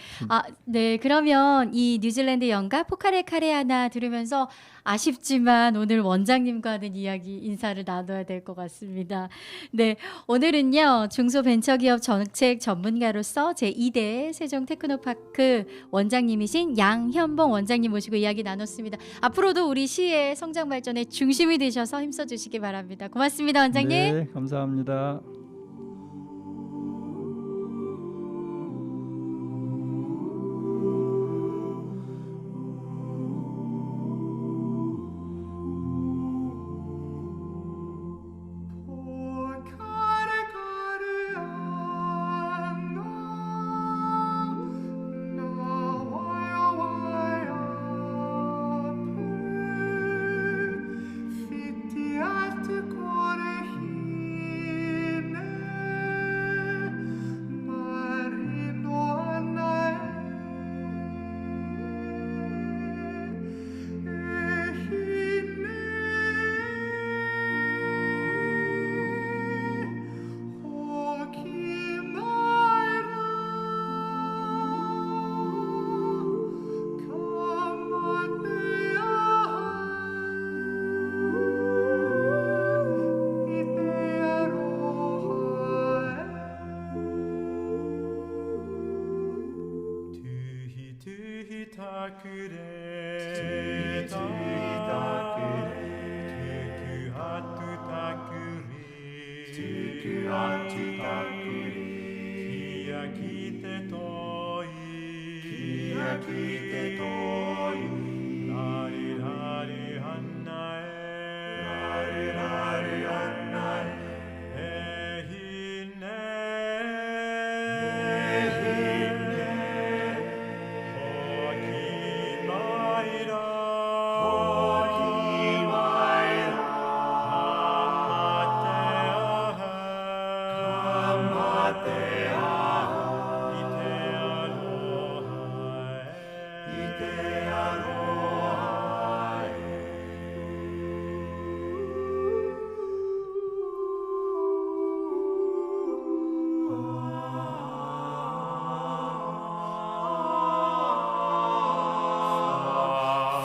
네. 그러면 이 뉴질랜드 연가 포카레 카레아나 들으면서 아쉽지만 오늘 원장님과는 인사를 나눠야 될 것 같습니다. 네. 오늘은요. 중소벤처기업 정책 전문가로서 제2대 세종테크노파크 원장님이신 양현봉 원장님 모시고 이야기 나눴습니다. 앞으로도 우리 시의 성장 발전의 중심이 되셔서 힘써 주시기 바랍니다. 고맙습니다, 원장님. 네, 감사합니다.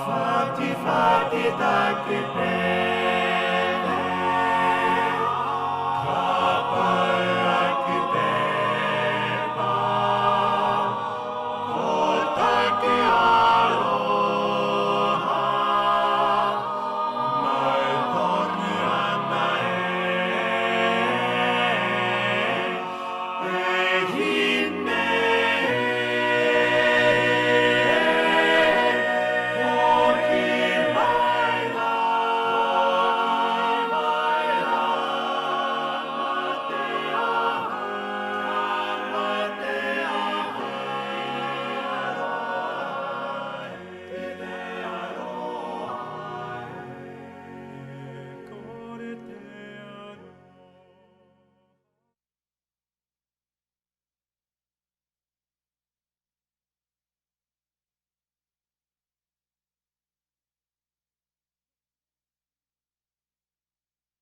Fatti, fatti, tacchi,